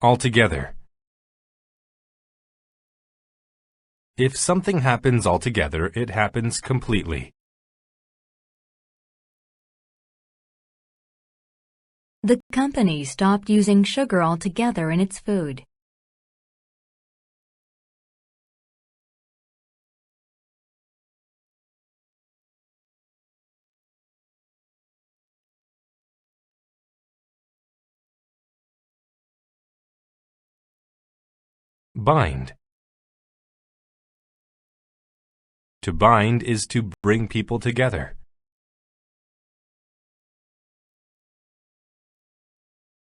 Altogether. If something happens altogether, it happens completely. The company stopped using sugar altogether in its food. Bind. To bind is to bring people together.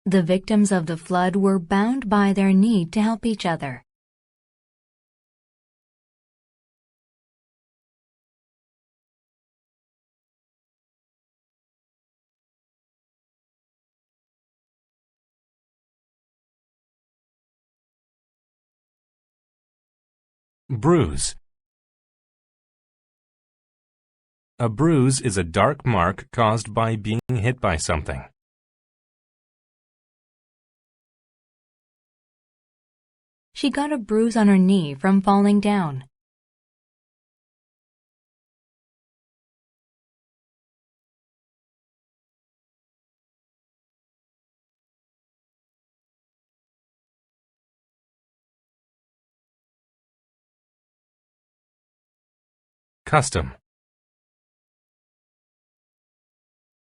The victims of the flood were bound by their need to help each other. Bruise. A bruise is a dark mark caused by being hit by something. She got a bruise on her knee from falling down. Custom.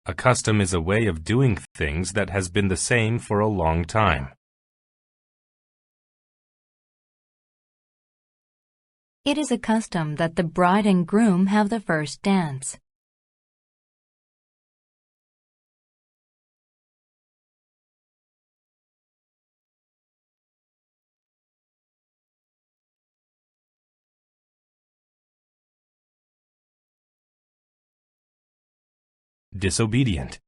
A custom is a way of doing things that has been the same for a long time. It is a custom that the bride and groom have the first dance. Disobedient.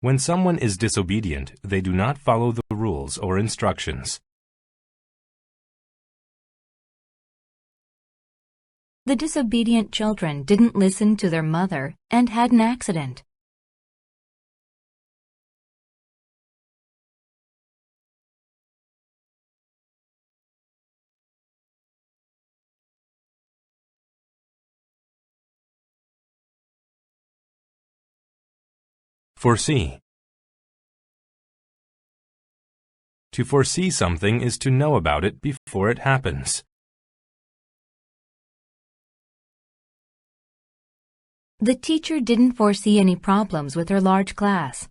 When someone is disobedient, they do not follow the rules or instructions. The disobedient children didn't listen to their mother and had an accident. Foresee. To foresee something is to know about it before it happens. The teacher didn't foresee any problems with her large class.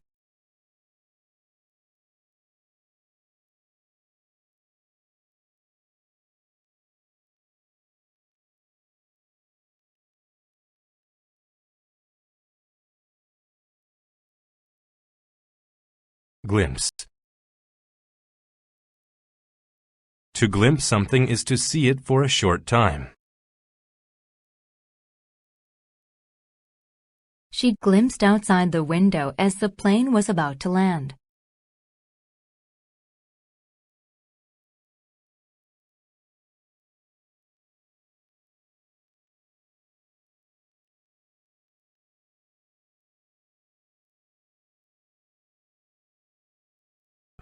Glimpse. To glimpse something is to see it for a short time. She glimpsed outside the window as the plane was about to land.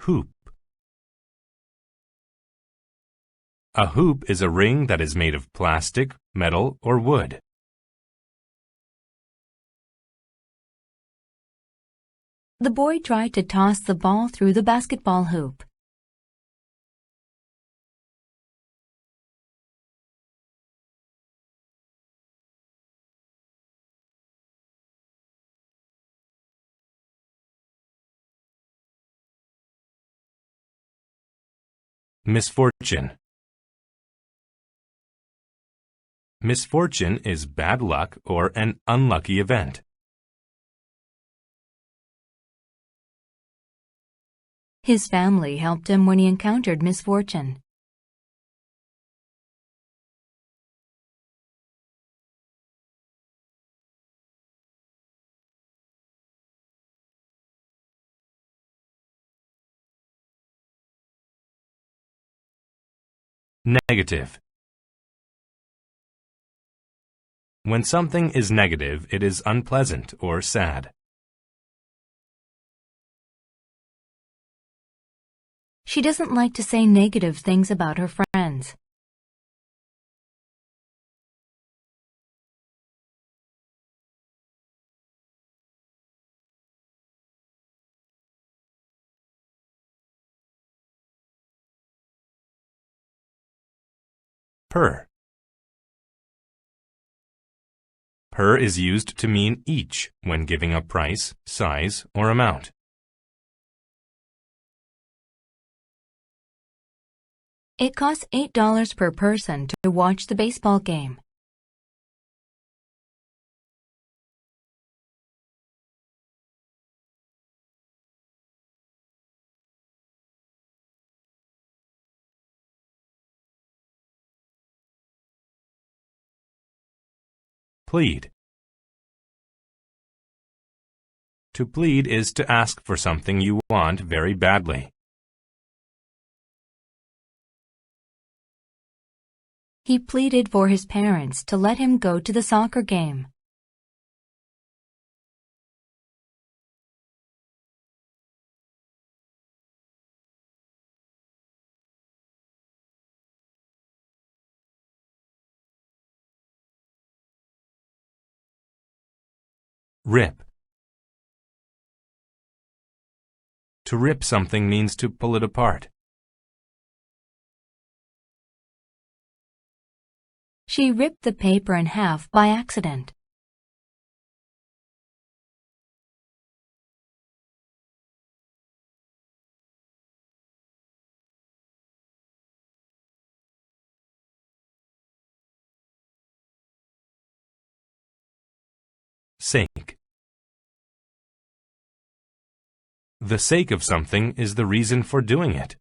Hoop. A hoop is a ring that is made of plastic, metal, or wood. The boy tried to toss the ball through the basketball hoop. Misfortune. Misfortune is bad luck or an unlucky event. His family helped him when he encountered misfortune. Negative. When something is negative, it is unpleasant or sad. She doesn't like to say negative things about her friends. Per. Per is used to mean each when giving a price, size, or amount. It costs $8 per person to watch the baseball game. Plead. To plead is to ask for something you want very badly. He pleaded for his parents to let him go to the soccer game. Rip. To rip something means to pull it apart. She ripped the paper in half by accident. Sake. The sake of something is the reason for doing it.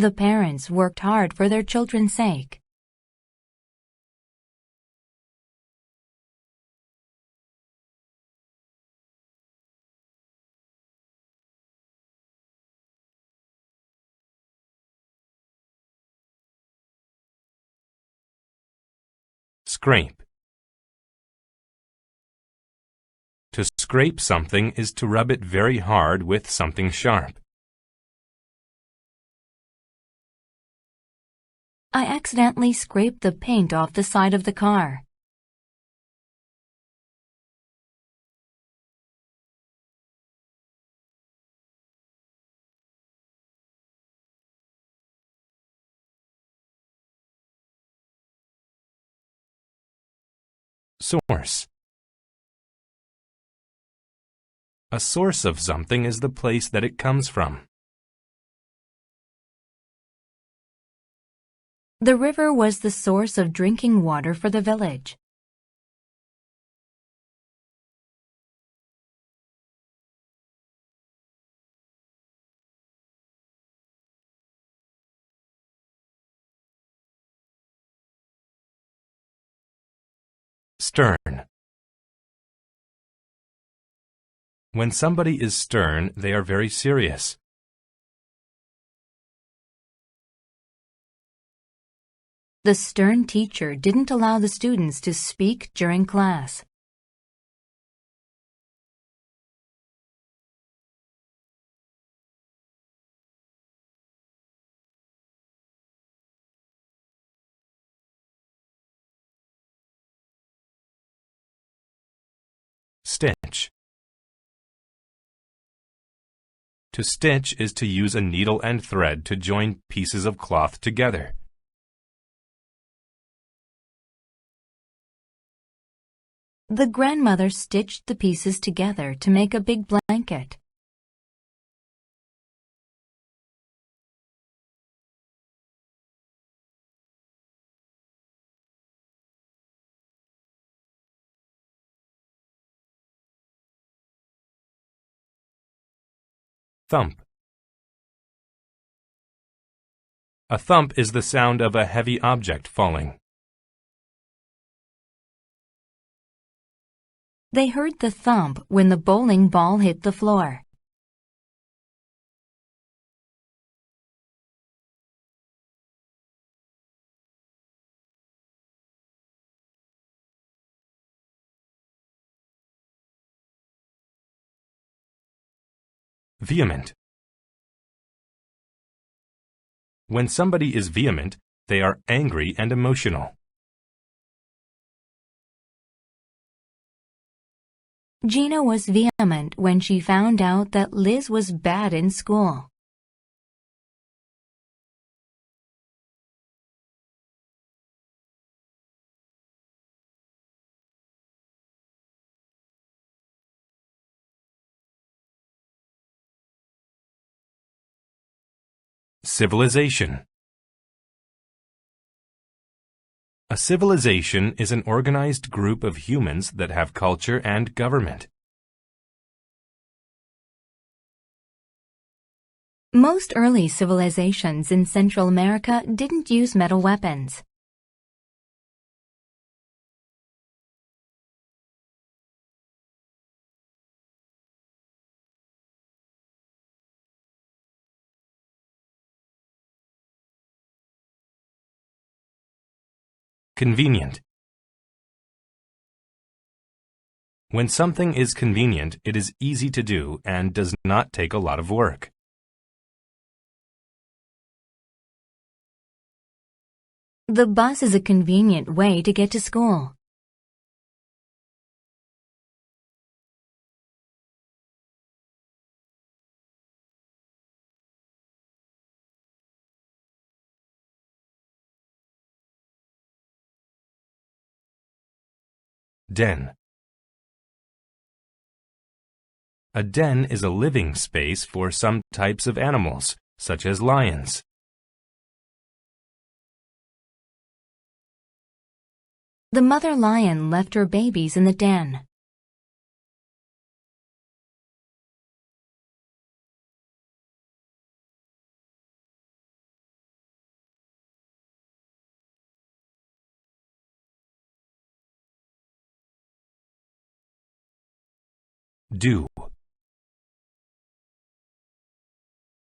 The parents worked hard for their children's sake. Scrape. To scrape something is to rub it very hard with something sharp. I accidentally scraped the paint off the side of the car. Source. A source of something is the place that it comes from. The river was the source of drinking water for the village. Stern. When somebody is stern, they are very serious. The stern teacher didn't allow the students to speak during class. Stitch. To stitch is to use a needle and thread to join pieces of cloth together. The grandmother stitched the pieces together to make a big blanket. Thump. A thump is the sound of a heavy object falling. They heard the thump when the bowling ball hit the floor. Vehement. When somebody is vehement, they are angry and emotional. Gina was vehement when she found out that Liz was bad in school. Civilization. A civilization is an organized group of humans that have culture and government. Most early civilizations in Central America didn't use metal weapons. Convenient. When something is convenient, it is easy to do and does not take a lot of work. The bus is a convenient way to get to school. Den. A den is a living space for some types of animals, such as lions. The mother lion left her babies in the den. Dew.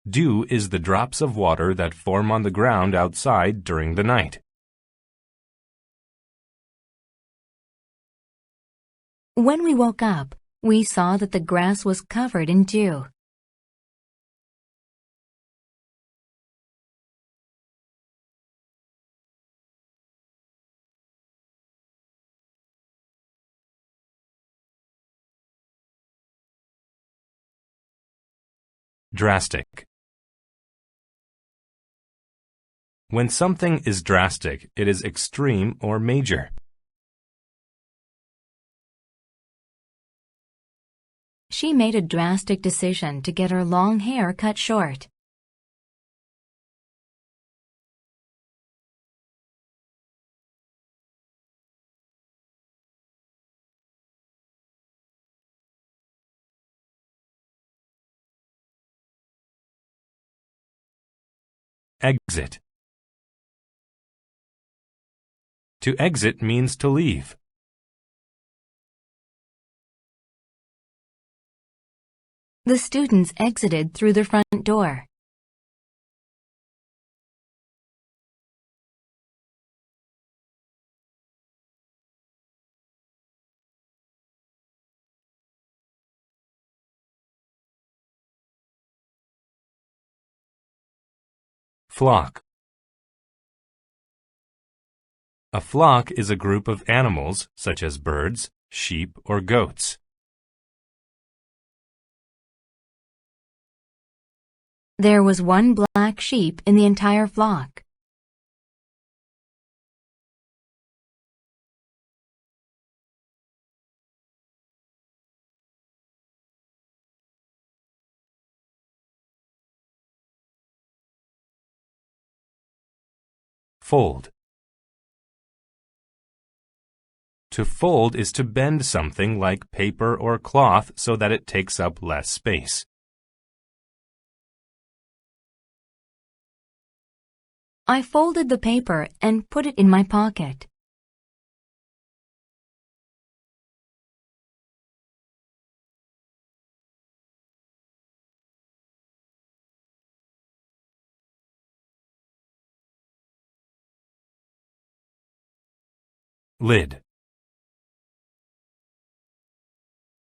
Dew is the drops of water that form on the ground outside during the night. When we woke up, we saw that the grass was covered in dew. Drastic. When something is drastic, it is extreme or major. She made a drastic decision to get her long hair cut short. Exit. To exit means to leave. The students exited through the front door. Flock. A flock is a group of animals, such as birds, sheep, or goats. There was one black sheep in the entire flock. Fold. To fold is to bend something like paper or cloth so that it takes up less space. I folded the paper and put it in my pocket. Lid.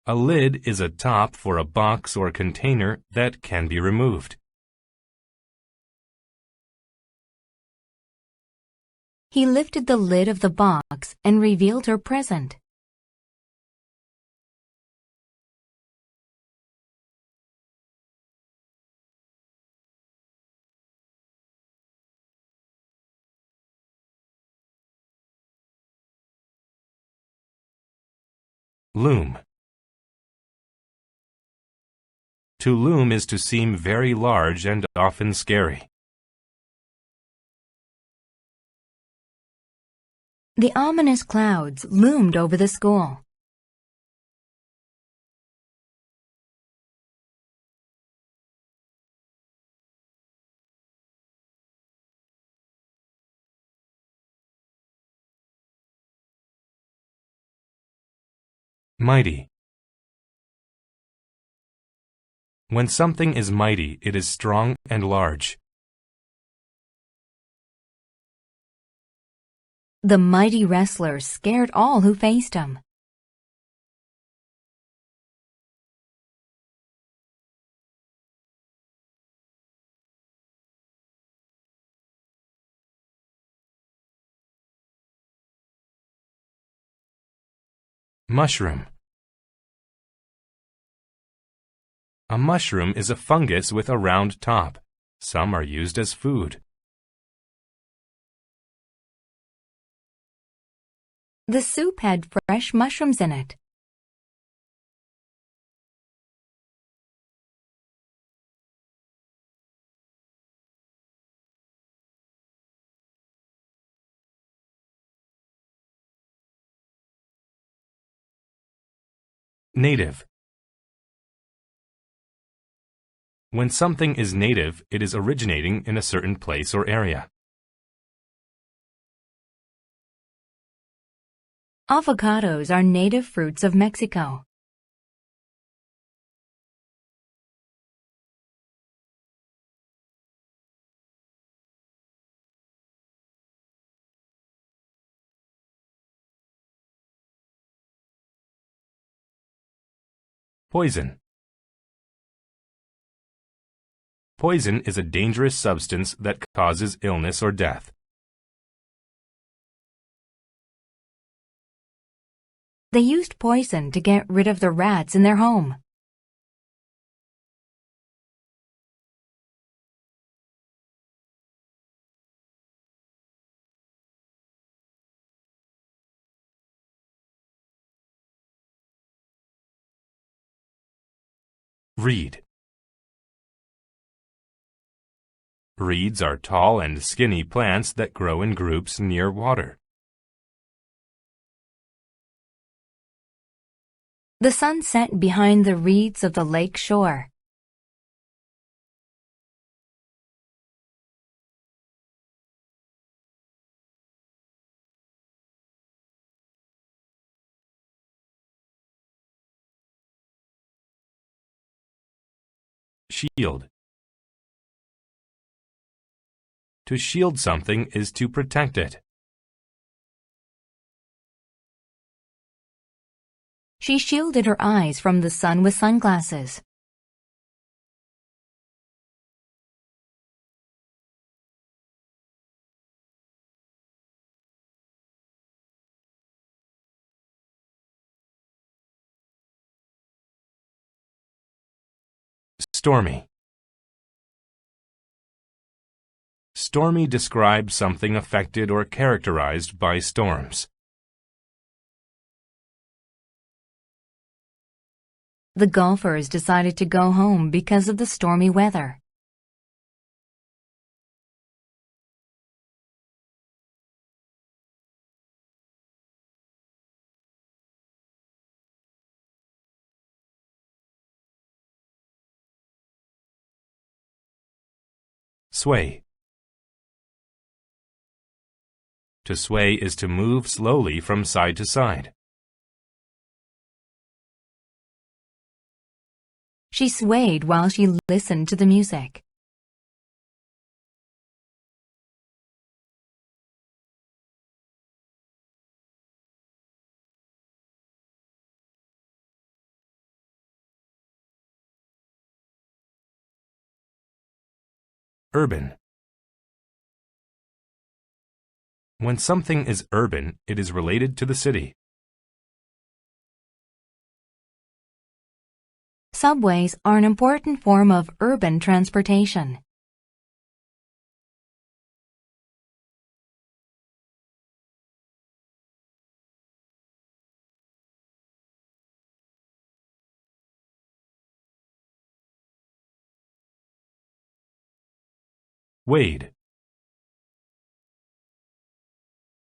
A lid is a top for a box or container that can be removed. He lifted the lid of the box and revealed her present. Loom. To loom is to seem very large and often scary. The ominous clouds loomed over the school. Mighty. When something is mighty, it is strong and large. The mighty wrestler scared all who faced him. Mushroom. A mushroom is a fungus with a round top. Some are used as food. The soup had fresh mushrooms in it. Native. When something is native, it is originating in a certain place or area. Avocados are native fruits of Mexico. Poison. Poison is a dangerous substance that causes illness or death. They used poison to get rid of the rats in their home. Reed. Reeds are tall and skinny plants that grow in groups near water. The sun set behind the reeds of the lake shore. Shield. To shield something is to protect it. She shielded her eyes from the sun with sunglasses. Stormy. Stormy describes something affected or characterized by storms. The golfers decided to go home because of the stormy weather. Sway. To sway is to move slowly from side to side. She swayed while she listened to the music. Urban. When something is urban, it is related to the city. Subways are an important form of urban transportation. Wade.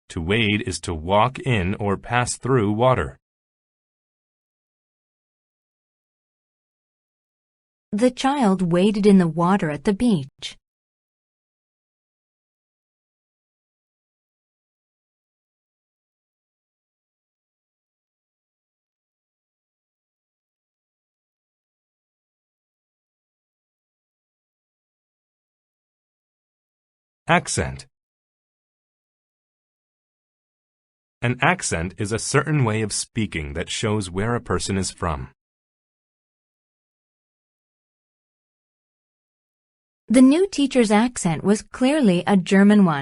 To wade is to walk in or pass through water. The child waded in the water at the beach. Accent. An accent is a certain way of speaking that shows where a person is from. The new teacher's accent was clearly a German one.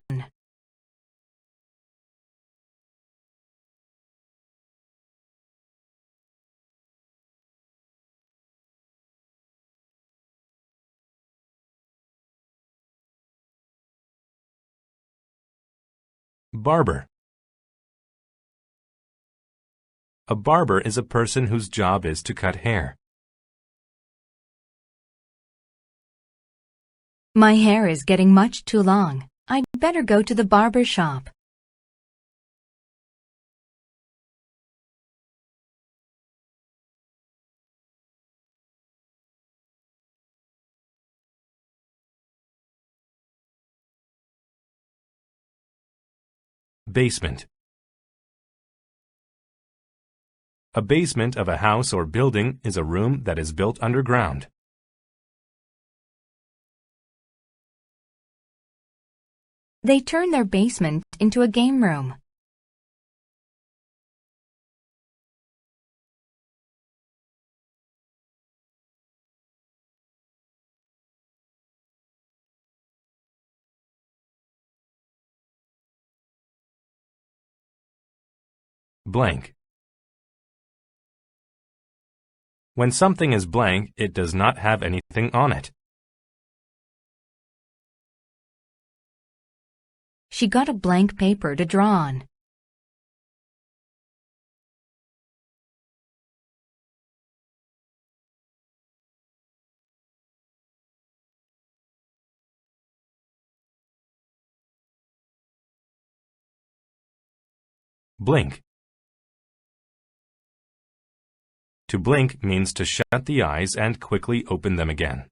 Barber. A barber is a person whose job is to cut hair. My hair is getting much too long. I'd better go to the barber shop. Basement. A basement of a house or building is a room that is built underground. They turned their basement into a game room. Blank. When something is blank, it does not have anything on it. She got a blank paper to draw on. Blink. To blink means to shut the eyes and quickly open them again.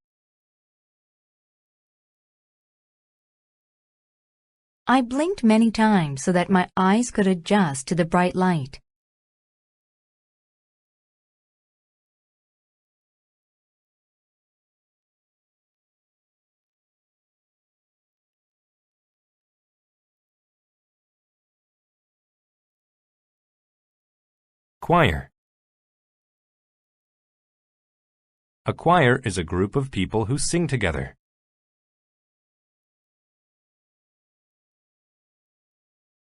I blinked many times so that my eyes could adjust to the bright light. Choir. A choir is a group of people who sing together.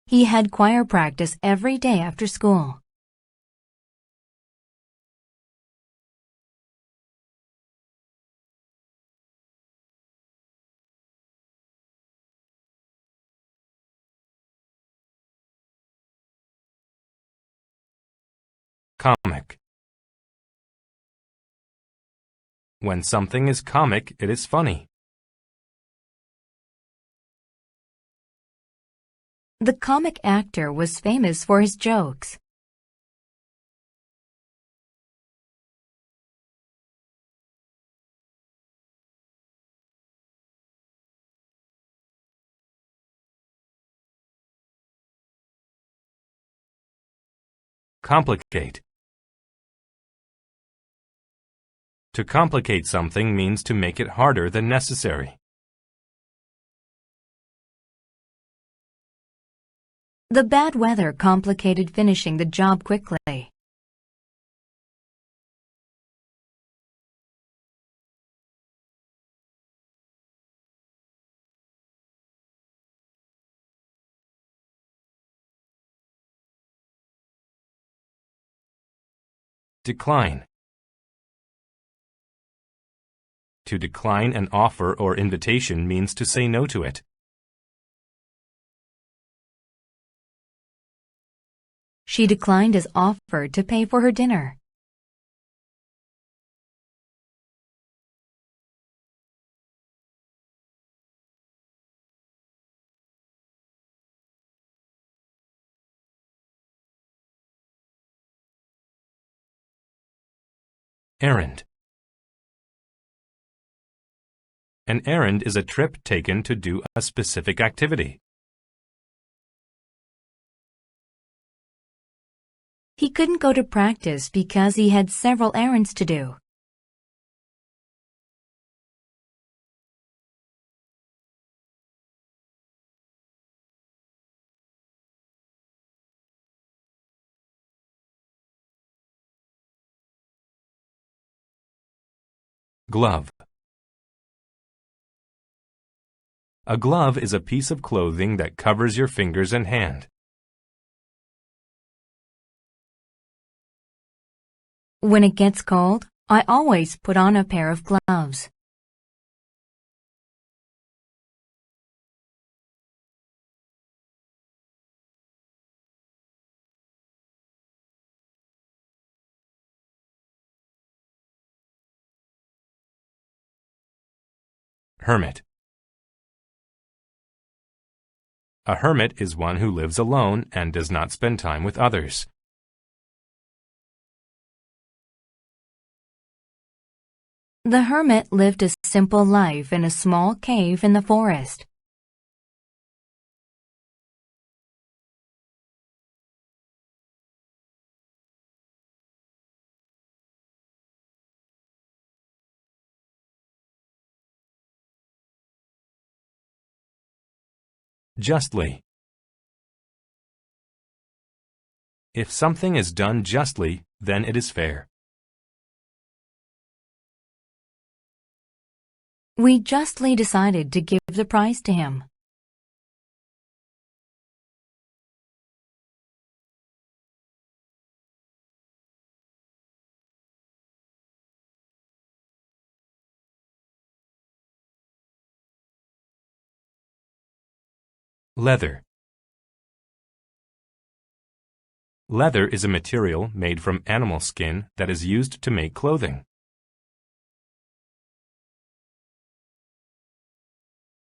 He had choir practice every day after school. Comic. When something is comic, it is funny. The comic actor was famous for his jokes. Complicate. To complicate something means to make it harder than necessary. The bad weather complicated finishing the job quickly. Decline. To decline an offer or invitation means to say no to it. She declined his offer to pay for her dinner. Errand. An errand is a trip taken to do a specific activity. He couldn't go to practice because he had several errands to do. Glove. A glove is a piece of clothing that covers your fingers and hand. When it gets cold, I always put on a pair of gloves. Hermit. A hermit is one who lives alone and does not spend time with others. The hermit lived a simple life in a small cave in the forest. Justly. If something is done justly, then it is fair. We justly decided to give the prize to him. Leather. Leather is a material made from animal skin that is used to make clothing.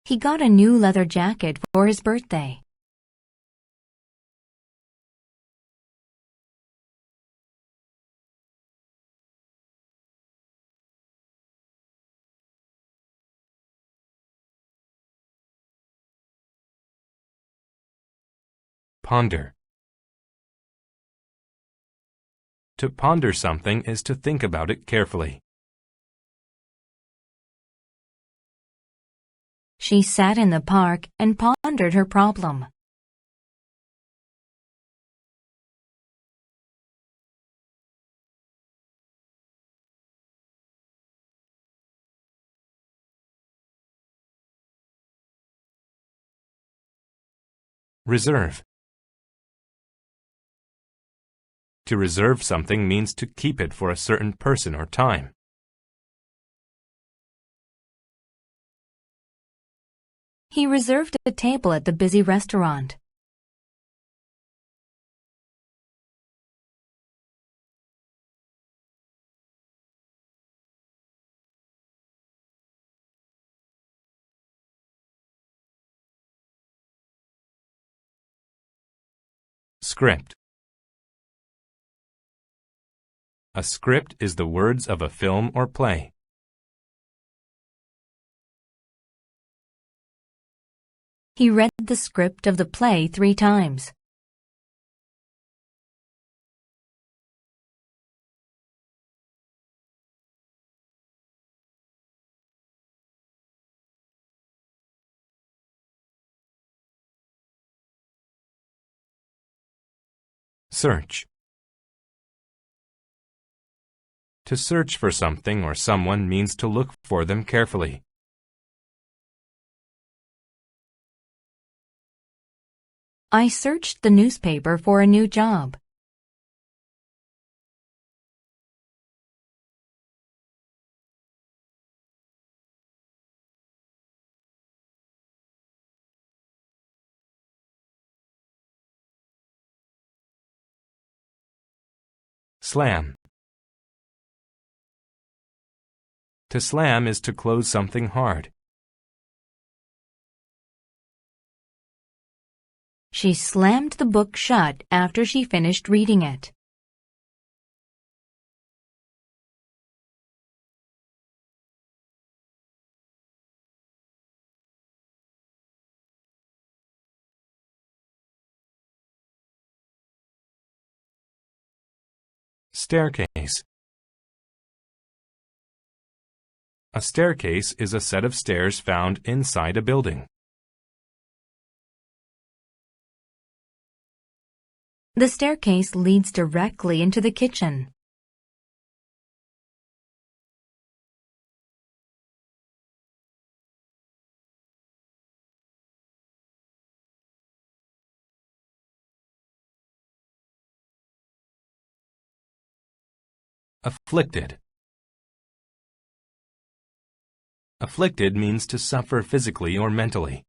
He got a new leather jacket for his birthday. Ponder. To ponder something is to think about it carefully. She sat in the park and pondered her problem. Reserve. To reserve something means to keep it for a certain person or time. He reserved a table at the busy restaurant. Script. A script is the words of a film or play. He read the script of the play 3 times. Search. To search for something or someone means to look for them carefully. I searched the newspaper for a new job. Slam. To slam is to close something hard. She slammed the book shut after she finished reading it. Staircase. A staircase is a set of stairs found inside a building. The staircase leads directly into the kitchen. Afflicted. Afflicted means to suffer physically or mentally.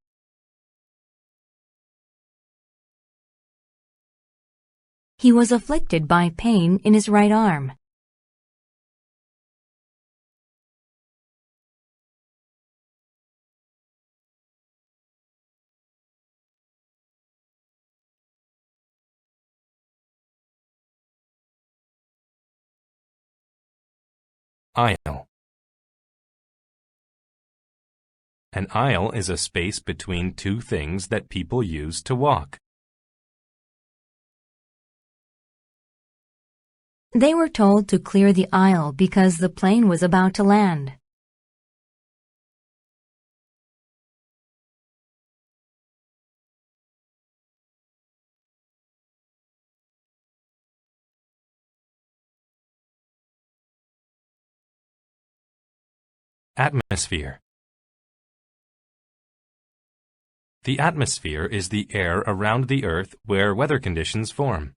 He was afflicted by pain in his right arm. Aisle. An aisle is a space between two things that people use to walk. They were told to clear the aisle because the plane was about to land. Atmosphere. The atmosphere is the air around the Earth where weather conditions form.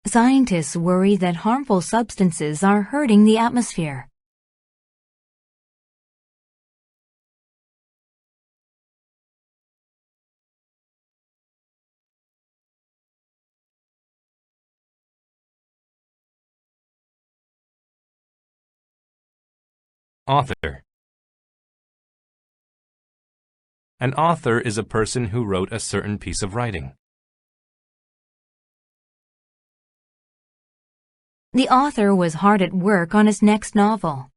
Scientists worry that harmful substances are hurting the atmosphere. Author. An author is a person who wrote a certain piece of writing. The author was hard at work on his next novel.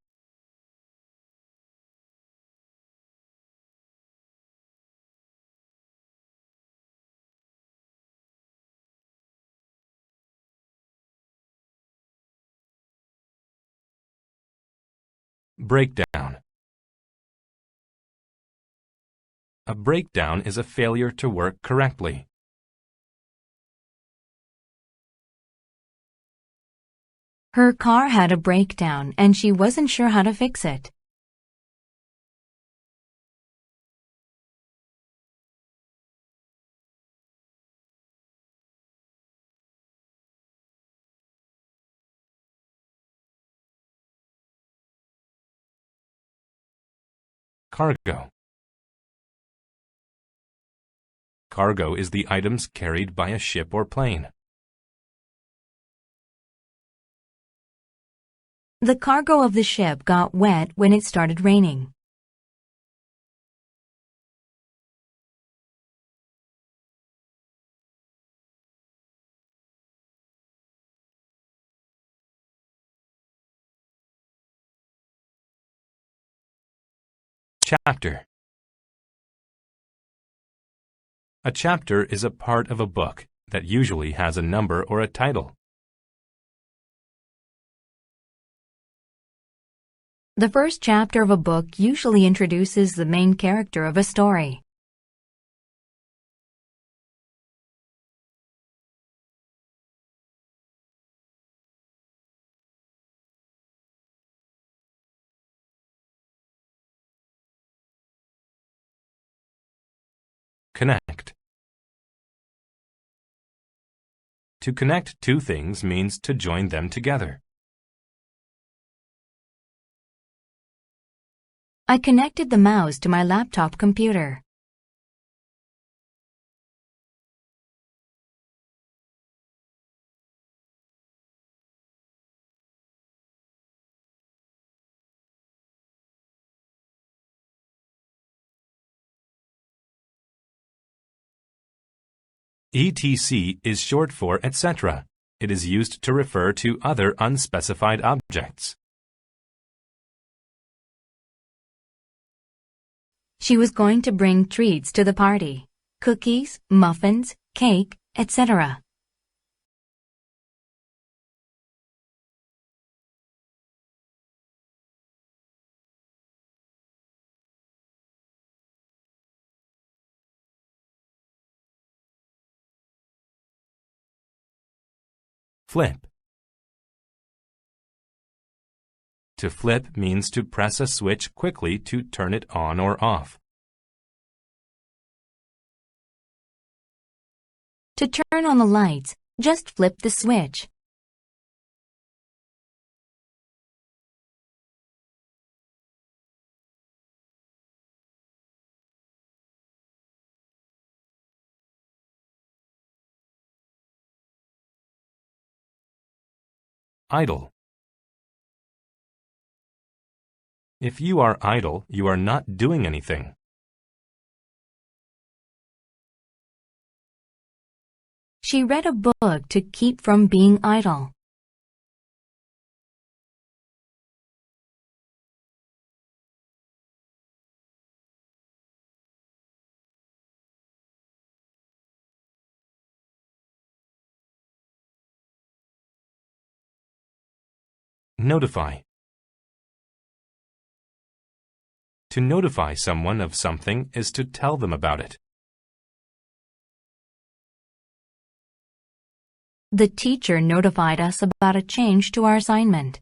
Breakdown. A breakdown is a failure to work correctly. Her car had a breakdown and she wasn't sure how to fix it. Cargo. Cargo is the items carried by a ship or plane. The cargo of the ship got wet when it started raining. Chapter. A chapter is a part of a book that usually has a number or a title. The first chapter of a book usually introduces the main character of a story. Connect. To connect two things means to join them together. I connected the mouse to my laptop computer. etc. is short for etc. It is used to refer to other unspecified objects. She was going to bring treats to the party. Cookies, muffins, cake, etc. Flip. To flip means to press a switch quickly to turn it on or off. To turn on the lights, just flip the switch. Idle. If you are idle, you are not doing anything. She read a book to keep from being idle. Notify. To notify someone of something is to tell them about it. The teacher notified us about a change to our assignment.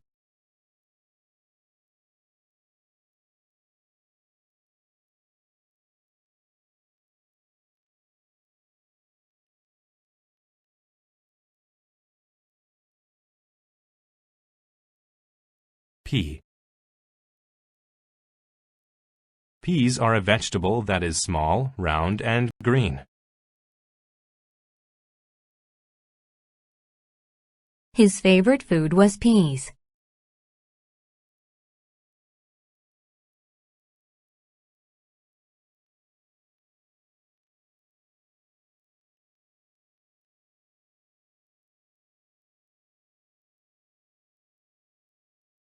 Pea. Peas are a vegetable that is small, round, and green. His favorite food was peas.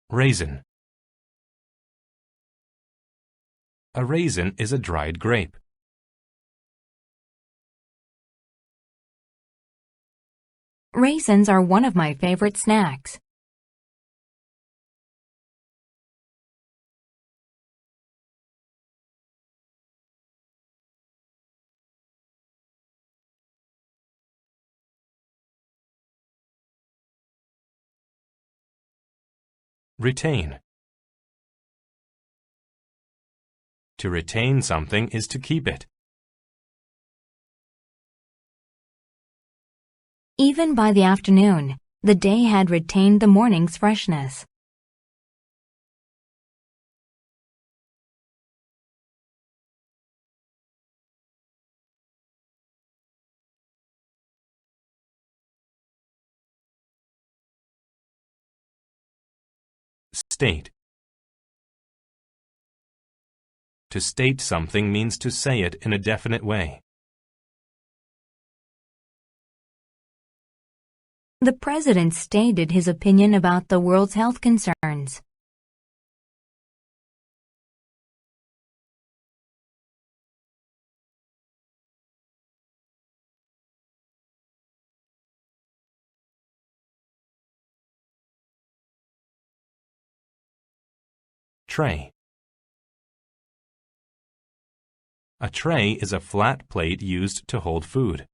Raisin. A raisin is a dried grape. Raisins are one of my favorite snacks. Retain. To retain something is to keep it. Even by the afternoon, the day had retained the morning's freshness. State. To state something means to say it in a definite way. The president stated his opinion about the world's health concerns. Tray. A tray is a flat plate used to hold food.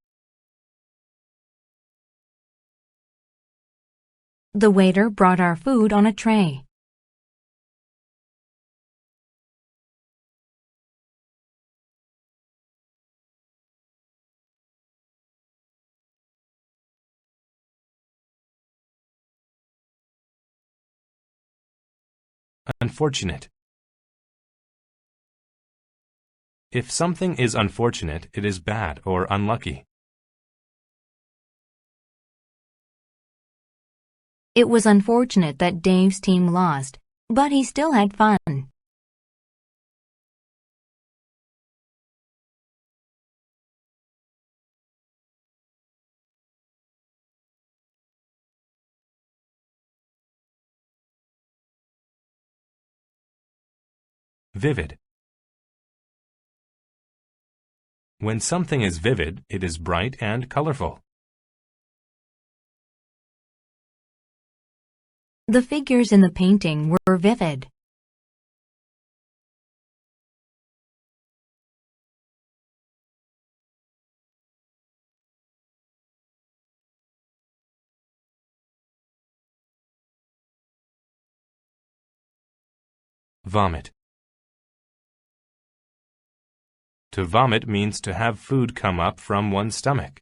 The waiter brought our food on a tray. Unfortunate. If something is unfortunate, it is bad or unlucky. It was unfortunate that Dave's team lost, but he still had fun. Vivid. When something is vivid, it is bright and colorful. The figures in the painting were vivid. Vomit. To vomit means to have food come up from one's stomach.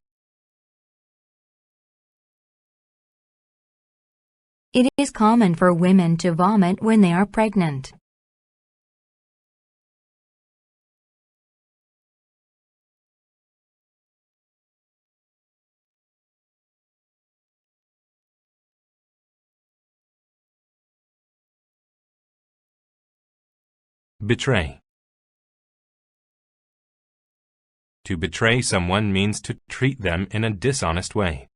It is common for women to vomit when they are pregnant. Betray. To betray someone means to treat them in a dishonest way.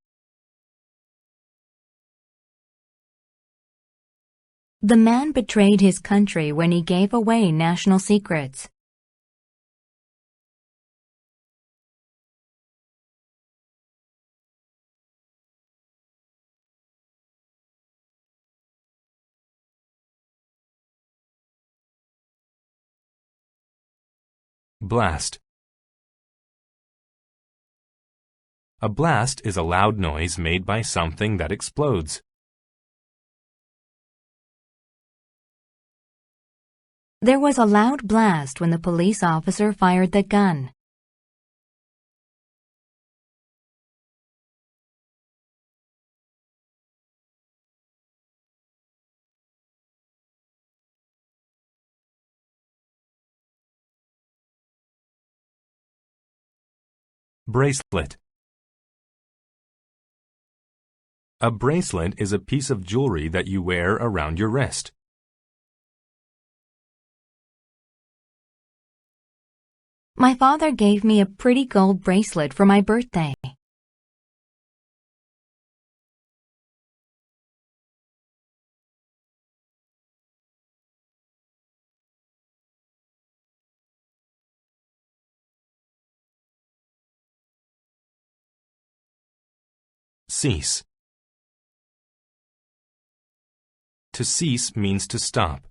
The man betrayed his country when he gave away national secrets. Blast. A blast is a loud noise made by something that explodes. There was a loud blast when the police officer fired the gun. Bracelet. A bracelet is a piece of jewelry that you wear around your wrist. My father gave me a pretty gold bracelet for my birthday. Cease. To cease means to stop.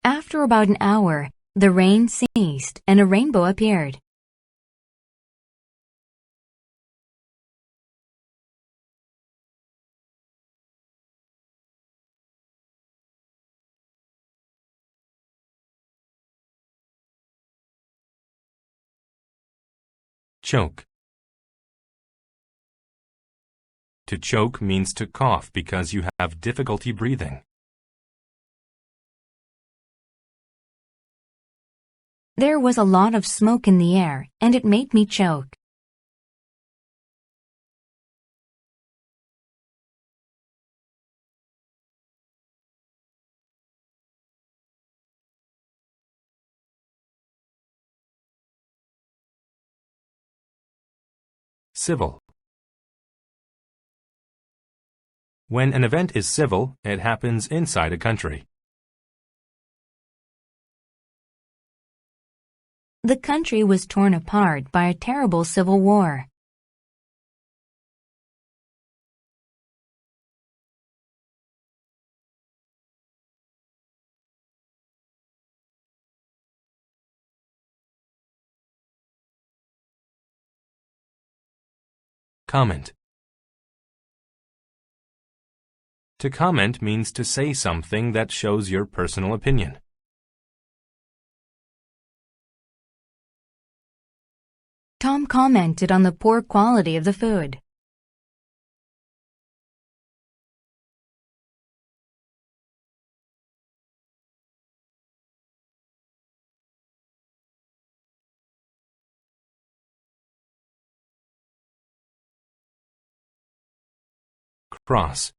After about an hour, the rain ceased and a rainbow appeared. Choke. To choke means to cough because you have difficulty breathing. There was a lot of smoke in the air, and it made me choke. Civil. When an event is civil, it happens inside a country. The country was torn apart by a terrible civil war. Comment. To comment means to say something that shows your personal opinion. Tom commented on the poor quality of the food. Cross.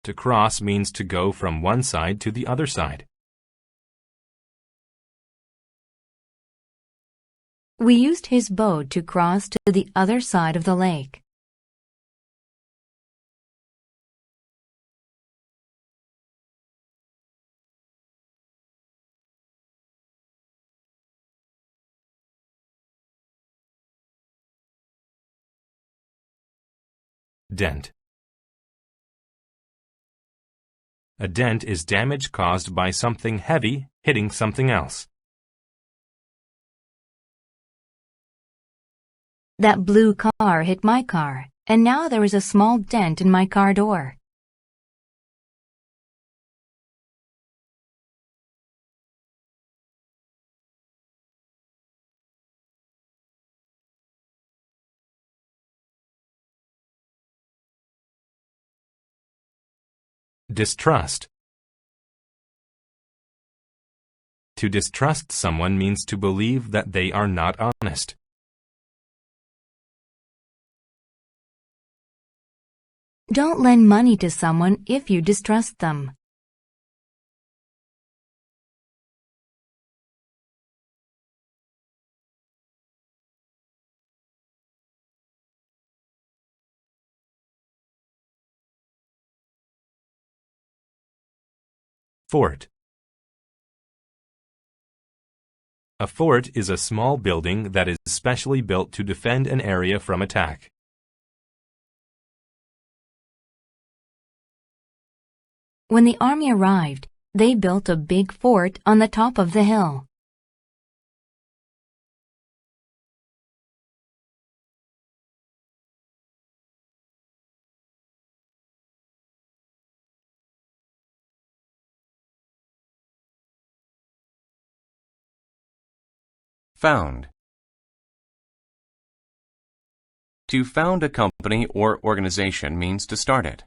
To cross means to go from one side to the other side. We used his boat to cross to the other side of the lake. Dent. A dent is damage caused by something heavy hitting something else. That blue car hit my car, and now there is a small dent in my car door. Distrust. To distrust someone means to believe that they are not honest. Don't lend money to someone if you distrust them. Fort. A fort is a small building that is specially built to defend an area from attack. When the army arrived, they built a big fort on the top of the hill. Found. To found a company or organization means to start it.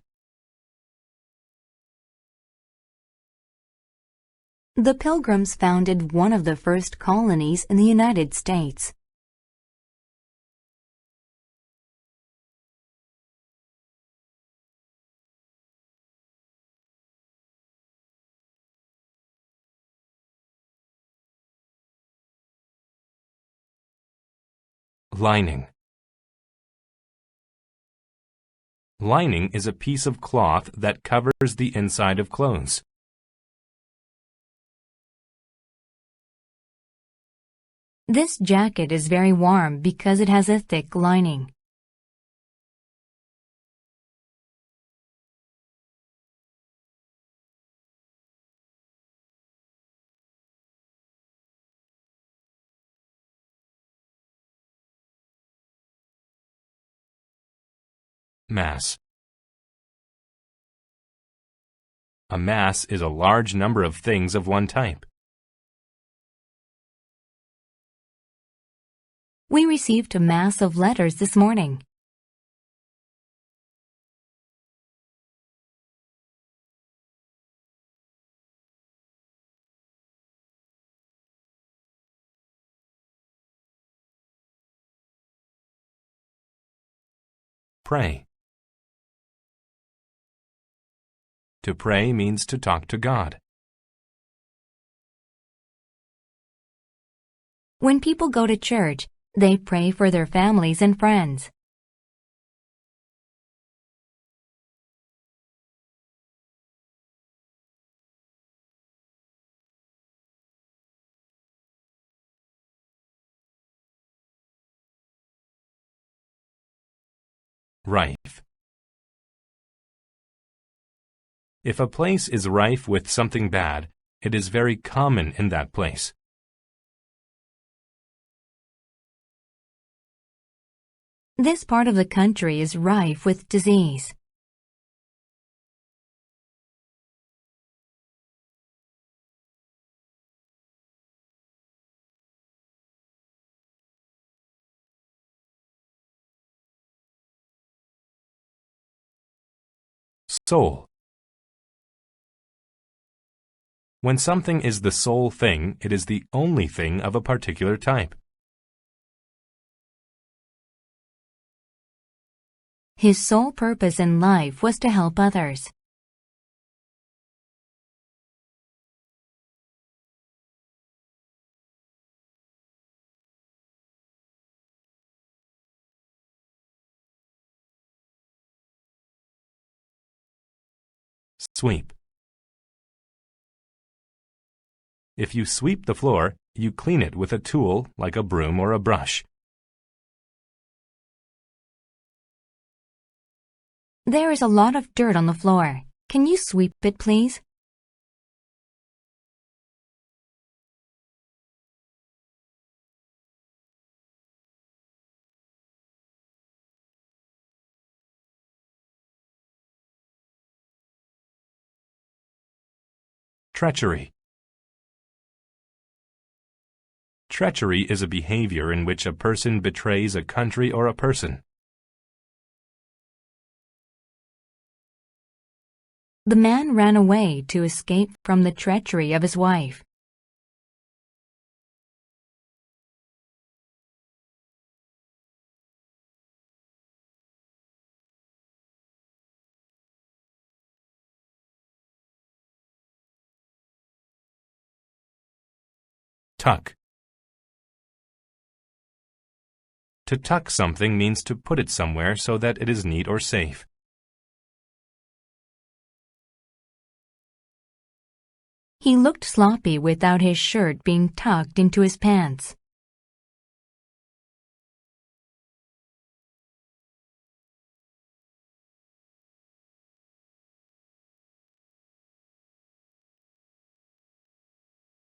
The Pilgrims founded one of the first colonies in the United States. Lining. Lining is a piece of cloth that covers the inside of clothes. This jacket is very warm because it has a thick lining. Mass. A mass is a large number of things of one type. We received a mass of letters this morning. Pray. To pray means to talk to God. When people go to church, they pray for their families and friends. Rife. If a place is rife with something bad, it is very common in that place. This part of the country is rife with disease. Sole. When something is the sole thing, it is the only thing of a particular type. His sole purpose in life was to help others. Sweep. If you sweep the floor, you clean it with a tool like a broom or a brush. There is a lot of dirt on the floor. Can you sweep it, please? Treachery. Treachery is a behavior in which a person betrays a country or a person. The man ran away to escape from the treachery of his wife. Tuck. To tuck something means to put it somewhere so that it is neat or safe. He looked sloppy without his shirt being tucked into his pants.